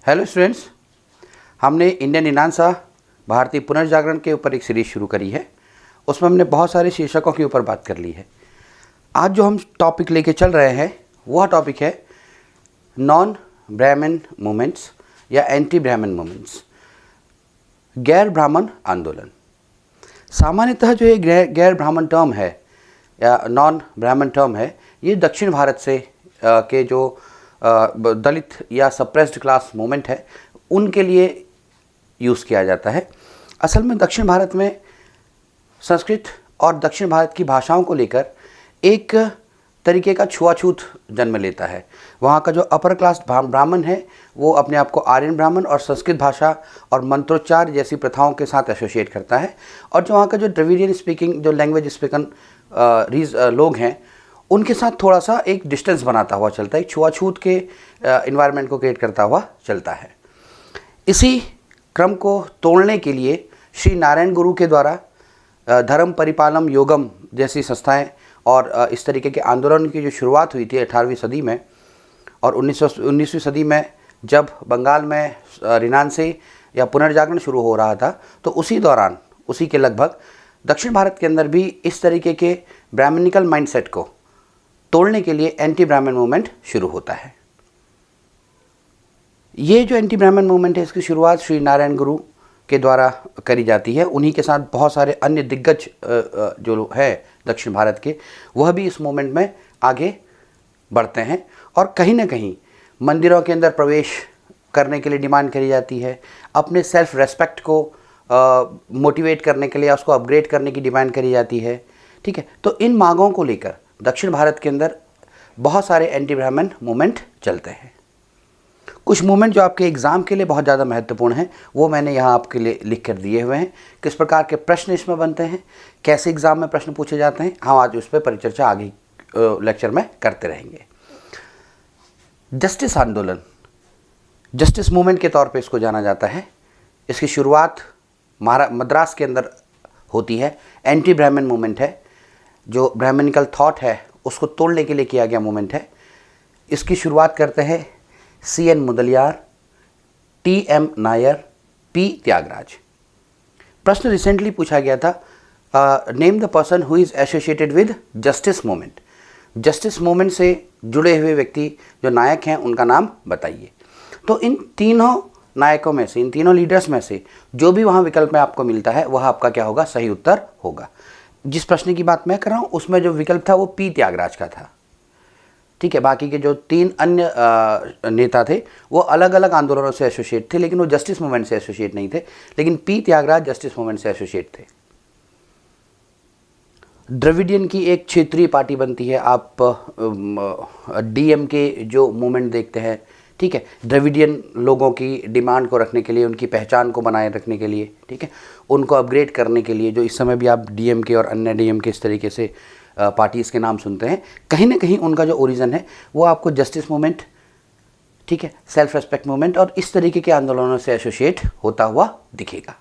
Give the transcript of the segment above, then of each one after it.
Hello students, हमने Indian मीमांसा भारतीय पुनर्जागरण के ऊपर एक सीरीज शुरू करी है। उसमें हमने बहुत सारे शीर्षकों के ऊपर बात कर ली है। आज जो हम टॉपिक लेके चल रहे हैं वह टॉपिक है नॉन ब्राह्मण मूवमेंट्स या एंटी ब्राह्मण मूवमेंट्स, गैर ब्राह्मण आंदोलन। सामान्यतः जो ये गैर ब्राह्मण टर्म है या नॉन ब्राह्मण टर्म है, ये दक्षिण भारत से के जो दलित या सप्रेस्ड क्लास मूवमेंट है उनके लिए यूज़ किया जाता है। असल में दक्षिण भारत में संस्कृत और दक्षिण भारत की भाषाओं को लेकर एक तरीके का छुआछूत जन्म लेता है। वहाँ का जो अपर क्लास ब्राह्मण है वो अपने आप को आर्यन ब्राह्मण और संस्कृत भाषा और मंत्रोच्चार जैसी प्रथाओं के साथ एसोसिएट करता है, और जो वहाँ का जो द्रविडियन स्पीकिंग जो लैंग्वेज स्पीकन लोग हैं उनके साथ थोड़ा सा एक डिस्टेंस बनाता हुआ चलता है, एक छुआछूत के इन्वायरमेंट को क्रिएट करता हुआ चलता है। इसी क्रम को तोड़ने के लिए श्री नारायण गुरु के द्वारा धर्म परिपालम योगम जैसी संस्थाएं और इस तरीके के आंदोलन की जो शुरुआत हुई थी 18वीं सदी में, और 19वीं सदी में जब बंगाल में रिनांसे या पुनर्जागरण शुरू हो रहा था, तो उसी दौरान उसी के लगभग दक्षिण भारत के अंदर भी इस तरीके के ब्राह्मणिकल माइंडसेट को तोड़ने के लिए एंटी ब्राह्मण मूवमेंट शुरू होता है। ये जो एंटी ब्राह्मण मूवमेंट है इसकी शुरुआत श्री नारायण गुरु के द्वारा करी जाती है। उन्हीं के साथ बहुत सारे अन्य दिग्गज जो है दक्षिण भारत के, वह भी इस मूवमेंट में आगे बढ़ते हैं, और कहीं ना कहीं मंदिरों के अंदर प्रवेश करने के लिए डिमांड करी जाती है, अपने सेल्फ रेस्पेक्ट को मोटिवेट करने के लिए उसको अपग्रेड करने की डिमांड करी जाती है। ठीक है, तो इन मांगों को लेकर दक्षिण भारत के अंदर बहुत सारे एंटी ब्राह्मण मूवमेंट चलते हैं। कुछ मूवमेंट जो आपके एग्ज़ाम के लिए बहुत ज़्यादा महत्वपूर्ण हैं वो मैंने यहाँ आपके लिए लिख कर दिए हुए हैं। किस प्रकार के प्रश्न इसमें बनते हैं, कैसे एग्ज़ाम में प्रश्न पूछे जाते हैं, हम आज उस पर परिचर्चा आगे लेक्चर में करते रहेंगे। जस्टिस आंदोलन, जस्टिस मूवमेंट के तौर पे इसको जाना जाता है। इसकी शुरुआत मद्रास के अंदर होती है। एंटी ब्राह्मण मूवमेंट है, जो ब्राह्मणिकल थॉट है उसको तोड़ने के लिए किया गया मूवमेंट है। इसकी शुरुआत करते हैं CN Mudaliar, TM Nair, P Tyagaraja. प्रश्न रिसेंटली पूछा गया था, name the person who is associated with justice movement. Justice movement से जुड़े हुए व्यक्ति जो नायक हैं उनका नाम बताइए। तो इन तीनों नायकों में से, इन तीनों लीडर्स में से जो भी वहाँ विकल्प में आपको मिलता है वह आपका क्या होगा, सही उत्तर होगा। जिस प्रश्न की बात मैं कर रहा हूँ उसमें जो विकल्प था वो P त्यागराज का था। ठीक है, बाकी के जो तीन अन्य नेता थे वो अलग अलग आंदोलनों से एसोसिएट थे, लेकिन वो जस्टिस मूवमेंट से एसोसिएट नहीं थे, लेकिन P त्यागराज जस्टिस मूवमेंट से एसोसिएट थे। द्रविडियन की एक क्षेत्रीय पार्टी बनती है। आप DM के जो मूवमेंट देखते हैं, ठीक है, द्रविडियन लोगों की डिमांड को रखने के लिए, उनकी पहचान को बनाए रखने के लिए, ठीक है, उनको अपग्रेड करने के लिए, जो इस समय भी आप DMK और अन्य DMK इस तरीके से पार्टीज़ के नाम सुनते हैं, कहीं ना कहीं उनका जो ओरिजिन है वो आपको जस्टिस मूवमेंट, ठीक है, सेल्फ रेस्पेक्ट मूवमेंट और इस तरीके के आंदोलनों से एसोसिएट होता हुआ दिखेगा।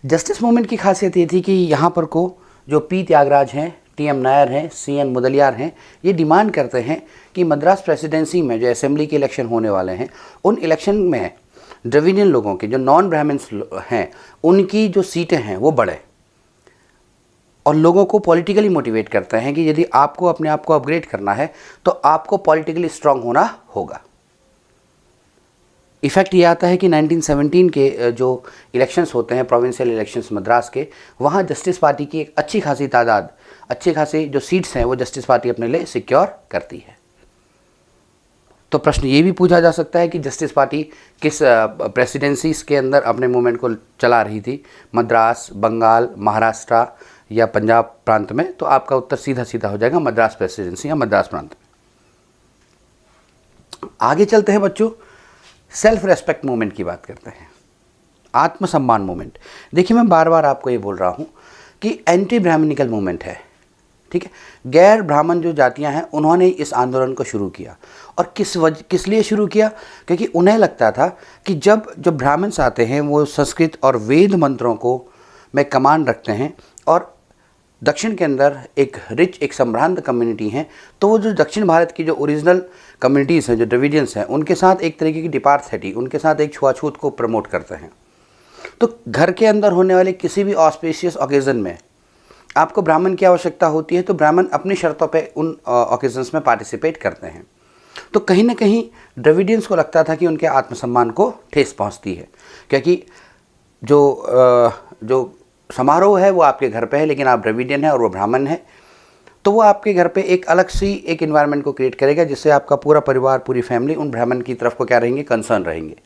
जस्टिस मूवमेंट की खासियत ये थी कि यहाँ पर को जो P त्यागराज हैं, TM नायर हैं, CN मुदलियार हैं, ये डिमांड करते हैं कि मद्रास प्रेसिडेंसी में जो असेंबली के इलेक्शन होने वाले हैं उन इलेक्शन में द्रविडियन लोगों के जो नॉन ब्राह्मण्स हैं उनकी जो सीटें हैं वो बढ़े, और लोगों को पॉलिटिकली मोटिवेट करते हैं कि यदि आपको अपने आप को अपग्रेड करना है तो आपको पॉलिटिकली स्ट्रांग होना होगा। इफेक्ट ये आता है कि 1917 के जो इलेक्शंस होते हैं, प्रोविंशियल इलेक्शंस मद्रास के, वहाँ जस्टिस पार्टी की एक अच्छी खासी तादाद, अच्छी खासी जो सीट्स हैं वो जस्टिस पार्टी अपने लिए सिक्योर करती है। तो प्रश्न ये भी पूछा जा सकता है कि जस्टिस पार्टी किस प्रेसिडेंसीज के अंदर अपने मूवमेंट को चला रही थी, मद्रास, बंगाल, महाराष्ट्र या पंजाब प्रांत में, तो आपका उत्तर सीधा सीधा हो जाएगा मद्रास प्रेसिडेंसी या मद्रास प्रांत में। आगे चलते हैं बच्चों, सेल्फ रेस्पेक्ट मूवमेंट की बात करते हैं, आत्मसम्मान मूवमेंट। देखिए, मैं बार बार आपको ये बोल रहा हूँ कि एंटी ब्राह्मणिकल मूवमेंट है, ठीक है, गैर ब्राह्मण जो जातियां हैं उन्होंने इस आंदोलन को शुरू किया। और किस लिए शुरू किया? क्योंकि उन्हें लगता था कि जब ब्राह्मण्स आते हैं वो संस्कृत और वेद मंत्रों को में कमांड रखते हैं, और दक्षिण के अंदर एक रिच, एक संभ्रांत कम्युनिटी हैं, तो वो जो दक्षिण भारत की जो ओरिजिनल कम्युनिटीज़ हैं, जो द्रविडियंस हैं, उनके साथ एक तरीके की डिपार्थेटी, उनके साथ एक छुआछूत को प्रमोट करते हैं। तो घर के अंदर होने वाले किसी भी ऑस्पिशियस ओकेज़न में आपको ब्राह्मण की आवश्यकता होती है, तो ब्राह्मण अपनी शर्तों पे उन ओकेजन्स में पार्टिसिपेट करते हैं। तो कहीं ना कहीं द्रविडियंस को लगता था कि उनके आत्मसम्मान को ठेस पहुंचती है, क्योंकि जो समारोह है वो आपके घर पे है, लेकिन आप द्रविडियन हैं और वो ब्राह्मण है, तो वो आपके घर पे एक अलग सी एक इन्वायरमेंट को क्रिएट करेगा, जिससे आपका पूरा परिवार, पूरी फैमिली उन ब्राह्मण की तरफ को क्या रहेंगे, कंसर्न रहेंगे।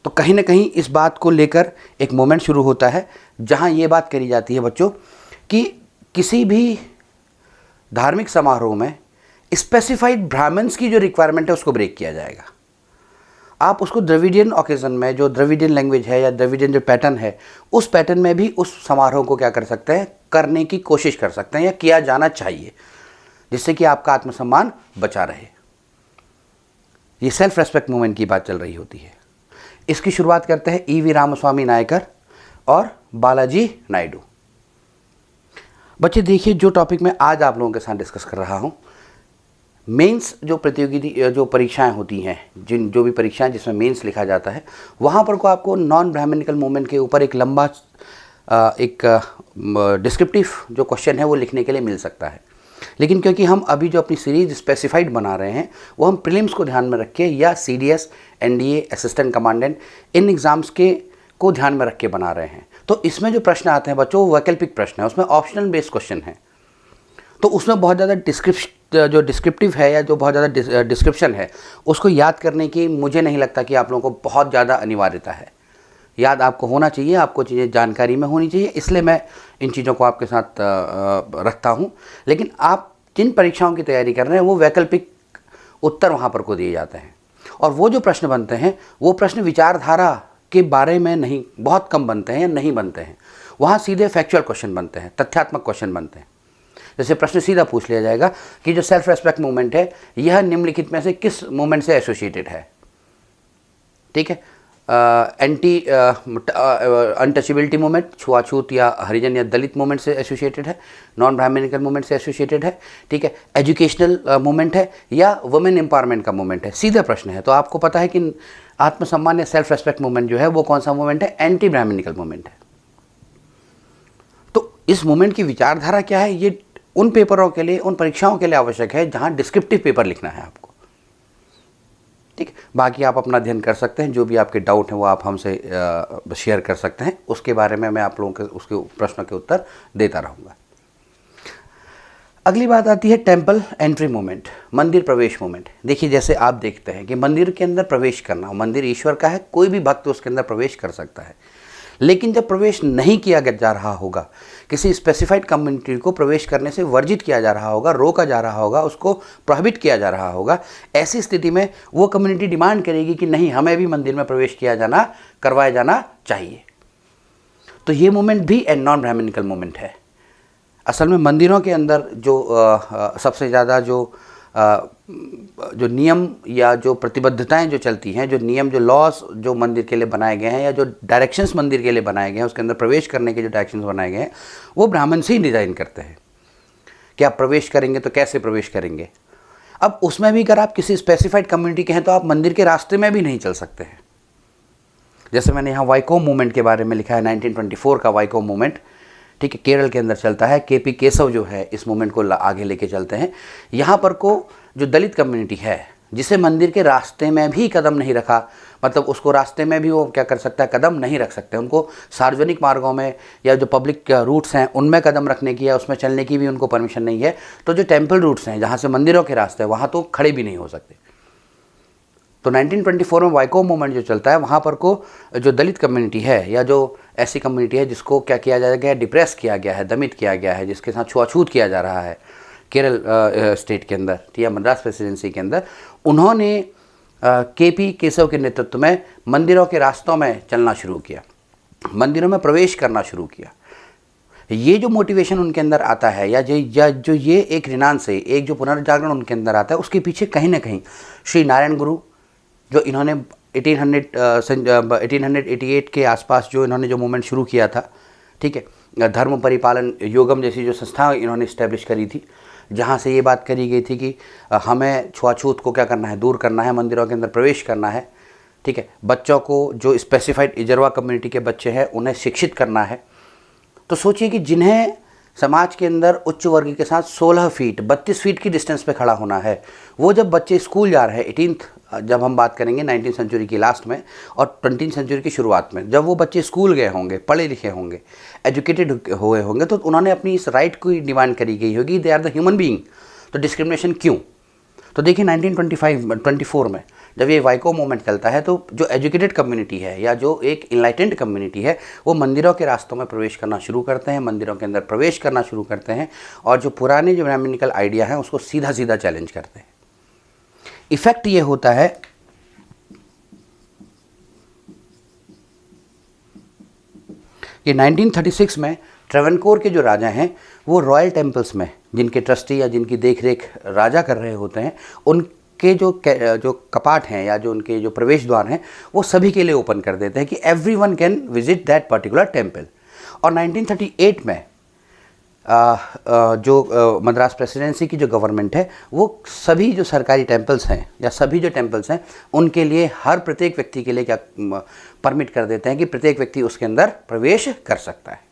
तो कहीं ना कहीं इस बात को लेकर एक मोमेंट शुरू होता है जहाँ ये बात करी जाती है बच्चों कि किसी भी धार्मिक समारोह में स्पेसिफाइड ब्राह्मण्स की जो रिक्वायरमेंट है उसको ब्रेक किया जाएगा। आप उसको द्रविडियन ओकेज़न में, जो द्रविडियन लैंग्वेज है या द्रविडियन जो पैटर्न है, उस पैटर्न में भी उस समारोह को क्या कर सकते हैं, करने की कोशिश कर सकते हैं या किया जाना चाहिए, जिससे कि आपका आत्मसम्मान बचा रहे। ये सेल्फ रेस्पेक्ट मूवमेंट की बात चल रही होती है। इसकी शुरुआत करते हैं ई.वी. रामास्वामी नायकर और बालाजी नायडू। बच्चे देखिए, जो टॉपिक मैं आज आप लोगों के साथ डिस्कस कर रहा हूँ, मेंस जो प्रतियोगी जो परीक्षाएं होती हैं, जो भी परीक्षाएं जिसमें मेंस लिखा जाता है, वहाँ पर को आपको नॉन ब्राह्मणिकल मूवमेंट के ऊपर एक लंबा एक डिस्क्रिप्टिव जो क्वेश्चन है वो लिखने के लिए मिल सकता है। लेकिन क्योंकि हम अभी जो अपनी सीरीज स्पेसिफाइड बना रहे हैं वो हम प्रीलिम्स को ध्यान में रख के या CDS, NDA, असिस्टेंट कमांडेंट, इन एग्ज़ाम्स के को ध्यान में रख के बना रहे हैं, तो इसमें जो प्रश्न आते हैं बच्चों वो वैकल्पिक प्रश्न है, उसमें ऑप्शनल बेस्ड क्वेश्चन है। तो उसमें बहुत ज़्यादा जो डिस्क्रिप्टिव है या जो बहुत ज़्यादा डिस्क्रिप्शन है उसको याद करने की मुझे नहीं लगता कि आप लोगों को बहुत ज़्यादा अनिवार्यता है। याद आपको होना चाहिए, आपको चीज़ें जानकारी में होनी चाहिए, इसलिए मैं इन चीज़ों को आपके साथ रखता हूँ। लेकिन आप जिन परीक्षाओं की तैयारी कर रहे हैं वो वैकल्पिक उत्तर वहाँ पर को दिए जाते हैं, और वो जो प्रश्न बनते हैं वो प्रश्न विचारधारा के बारे में नहीं, बहुत कम बनते हैं या नहीं बनते हैं। वहाँ सीधे फैक्चुअल क्वेश्चन बनते हैं, तथ्यात्मक क्वेश्चन बनते हैं। जैसे प्रश्न सीधा पूछ लिया जाएगा कि जो सेल्फ रेस्पेक्ट मूवमेंट है यह निम्नलिखित में से किस मूवमेंट से एसोसिएटेड है। ठीक है, एंटी अनटचेबिलिटी मूवमेंट, छुआछूत या हरिजन या दलित मूवमेंट से एसोसिएटेड है, नॉन ब्राह्मणिकल मूवमेंट से एसोसिएटेड है, ठीक है, एजुकेशनल मूवमेंट है या वुमेन एम्पावरमेंट का मूवमेंट है। सीधा प्रश्न है। तो आपको पता है कि आत्मसम्मान या सेल्फ रेस्पेक्ट मूवमेंट जो है वो कौन सा मूवमेंट है, एंटी ब्राह्मणिकल मूवमेंट है। तो इस मूवमेंट की विचारधारा क्या है, ये उन पेपरों के लिए, उन परीक्षाओं के लिए आवश्यक है जहां डिस्क्रिप्टिव पेपर लिखना है आपको। ठीक, बाकी आप अपना अध्ययन कर सकते हैं, जो भी आपके डाउट हैं वो आप हमसे शेयर कर सकते हैं, उसके बारे में मैं आप लोगों के उसके प्रश्नों के उत्तर देता रहूँगा। अगली बात आती है टेम्पल एंट्री मूवमेंट, मंदिर प्रवेश मूवमेंट। देखिए, जैसे आप देखते हैं कि मंदिर के अंदर प्रवेश करना, मंदिर ईश्वर का है, कोई भी भक्त उसके अंदर प्रवेश कर सकता है, लेकिन जब प्रवेश नहीं किया जा रहा होगा, किसी स्पेसिफाइड कम्युनिटी को प्रवेश करने से वर्जित किया जा रहा होगा, रोका जा रहा होगा, उसको प्रोहिबिट किया जा रहा होगा, ऐसी स्थिति में वो कम्युनिटी डिमांड करेगी कि नहीं, हमें भी मंदिर में प्रवेश करवाया जाना चाहिए। तो ये मूवमेंट भी नॉन ब्राह्मणिकल मूवमेंट है। असल में मंदिरों के अंदर जो सबसे ज़्यादा जो नियम या जो प्रतिबद्धताएं जो चलती हैं, जो नियम, जो लॉस जो मंदिर के लिए बनाए गए हैं या जो डायरेक्शंस मंदिर के लिए बनाए गए हैं, उसके अंदर प्रवेश करने के जो डायरेक्शंस बनाए गए हैं वो ब्राह्मण से ही डिज़ाइन करते हैं कि आप प्रवेश करेंगे तो कैसे प्रवेश करेंगे। अब उसमें भी अगर आप किसी स्पेसिफाइड कम्युनिटी के हैं तो आप मंदिर के रास्ते में भी नहीं चल सकते हैं। जैसे मैंने यहाँ वाइकोम मूवमेंट के बारे में लिखा है, 1924 का वाइकोम मूवमेंट, ठीक है, केरल के अंदर चलता है। KP केशव जो है इस मूवमेंट को आगे लेके चलते हैं। यहाँ पर को जो दलित कम्युनिटी है जिसे मंदिर के रास्ते में भी कदम नहीं रखा, मतलब उसको रास्ते में भी वो क्या कर सकता है, कदम नहीं रख सकते, उनको सार्वजनिक मार्गों में या जो पब्लिक रूट्स हैं उनमें कदम रखने की या उसमें चलने की भी उनको परमिशन नहीं है। तो जो टेम्पल रूट्स हैं जहाँ से मंदिरों के रास्ते हैं वहाँ तो खड़े भी नहीं हो सकते। तो 1924 में वाइकोम मूवमेंट जो चलता है वहाँ पर को जो दलित कम्युनिटी है या जो ऐसी कम्युनिटी है जिसको क्या किया जा गया है, डिप्रेस किया गया है, दमित किया गया है, जिसके साथ छुआछूत किया जा रहा है केरल स्टेट के अंदर या मद्रास प्रेसिडेंसी के अंदर, उन्होंने KP केशव के नेतृत्व में मंदिरों के रास्तों में चलना शुरू किया, मंदिरों में प्रवेश करना शुरू किया। ये जो मोटिवेशन उनके अंदर आता है या जो ये एक रिनांस है, एक जो पुनर्जागरण उनके अंदर आता है, उसके पीछे कहीं ना कहीं श्री नारायण गुरु जो इन्होंने 1888 के आसपास जो इन्होंने जो मूवमेंट शुरू किया था, ठीक है, धर्म परिपालन योगम जैसी जो संस्था इन्होंने इस्टेब्लिश करी थी, जहाँ से ये बात करी गई थी कि हमें छुआछूत को क्या करना है, दूर करना है, मंदिरों के अंदर प्रवेश करना है, ठीक है। बच्चों को जो स्पेसिफाइड इजरवा कम्युनिटी के बच्चे हैं उन्हें शिक्षित करना है। तो सोचिए कि जिन्हें समाज के अंदर उच्च वर्ग के साथ 16 फीट 32 फीट की डिस्टेंस पे खड़ा होना है, वो जब बच्चे स्कूल जा रहे हैं 18th, जब हम बात करेंगे 19th सेंचुरी की लास्ट में और 20th सेंचुरी की शुरुआत में, जब वो बच्चे स्कूल गए होंगे, पढ़े लिखे होंगे, एजुकेटेड हुए होंगे, तो उन्होंने अपनी इस राइट को डिमांड करी गई होगी, they are the human being. तो डिस्क्रिमिनेशन क्यों? तो देखिए 1924 में जब ये वाइको मूवमेंट चलता है, तो जो एजुकेटेड कम्युनिटी है या जो एक इनलाइटेंड कम्युनिटी है, वो मंदिरों के रास्तों में प्रवेश करना शुरू करते हैं, मंदिरों के अंदर प्रवेश करना शुरू करते हैं और जो पुराने जो ब्राह्मणिकल आइडिया है उसको सीधा सीधा चैलेंज करते हैं। इफेक्ट ये होता है कि 1936 में ट्रेवनकोर के जो राजा हैं वो रॉयल टेम्पल्स में, जिनके ट्रस्टी या जिनकी देखरेख राजा कर रहे होते हैं, उनके जो कपाट हैं या जो उनके जो प्रवेश द्वार हैं वो सभी के लिए ओपन कर देते हैं कि everyone can visit that particular temple. और 1938 में जो मद्रास प्रेसिडेंसी की जो गवर्नमेंट है वो सभी जो सरकारी टेम्पल्स हैं या सभी जो टेम्पल्स हैं उनके लिए हर प्रत्येक व्यक्ति के लिए क्या परमिट कर देते हैं कि प्रत्येक व्यक्ति उसके अंदर प्रवेश कर सकता है।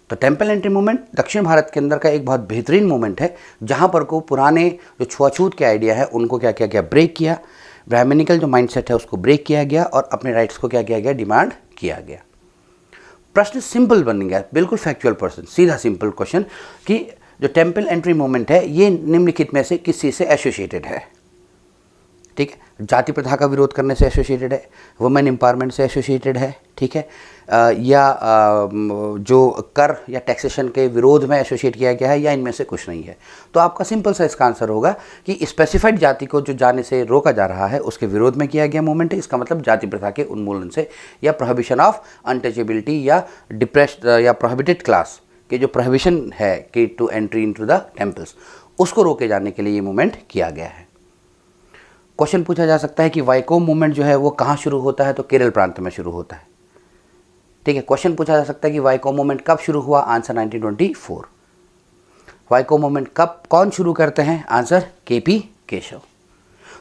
तो टेम्पल एंट्री मूवमेंट दक्षिण भारत के अंदर का एक बहुत बेहतरीन मूवमेंट है, जहाँ पर को पुराने जो छुआछूत के आइडिया है उनको क्या किया गया, ब्रेक किया, ब्राह्मणिकल जो माइंडसेट है उसको ब्रेक किया गया और अपने राइट्स को क्या किया गया, डिमांड किया गया। प्रश्न सिंपल बन गया, बिल्कुल फैक्चुअल पर्सन, सीधा सिंपल क्वेश्चन कि जो टेम्पल एंट्री मूवमेंट है ये निम्नलिखित में से किस चीज़ से एसोसिएटेड है? ठीक है, जाति प्रथा का विरोध करने से एसोसिएटेड है, वुमेन एम्पावरमेंट से एसोसिएटेड है, ठीक है, या जो कर या टैक्सेशन के विरोध में एसोसिएट किया गया है, या इनमें से कुछ नहीं है। तो आपका सिंपल सा इसका आंसर होगा कि स्पेसिफाइड जाति को जो जाने से रोका जा रहा है उसके विरोध में किया गया मूवमेंट है। इसका मतलब जाति प्रथा के उन्मूलन से या प्रोहिबिशन ऑफ अनटचेबिलिटी या डिप्रेस्ड या प्रोहिबिटेड क्लास के जो प्रोहिबिशन है कि to entry into the temples, उसको रोके जाने के लिए ये मूवमेंट किया गया है। क्वेश्चन पूछा जा सकता है कि वाइको मूवमेंट जो है वो कहाँ शुरू होता है? तो केरल प्रांत में शुरू होता है, ठीक है। क्वेश्चन पूछा जा सकता है कि वाइको मूवमेंट कब शुरू हुआ? आंसर 1924। वाइको मूवमेंट कब कौन शुरू करते हैं? Answer KP Keshav.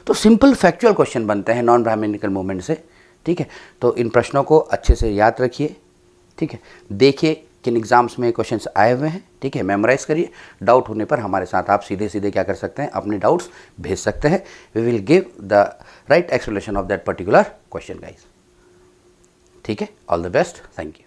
तो सिंपल फैक्चुअल क्वेश्चन बनते हैं नॉन ब्राह्मणिकल मूवमेंट से, ठीक है। तो इन प्रश्नों को अच्छे से याद रखिए, ठीक है। देखिए किन एग्जाम्स में क्वेश्चंस आए हुए हैं, ठीक है, मेमोराइज करिए। डाउट होने पर हमारे साथ आप सीधे सीधे क्या कर सकते हैं, अपने डाउट्स भेज सकते हैं। We will give the right explanation of that particular question guys, ठीक है। All the best, thank you.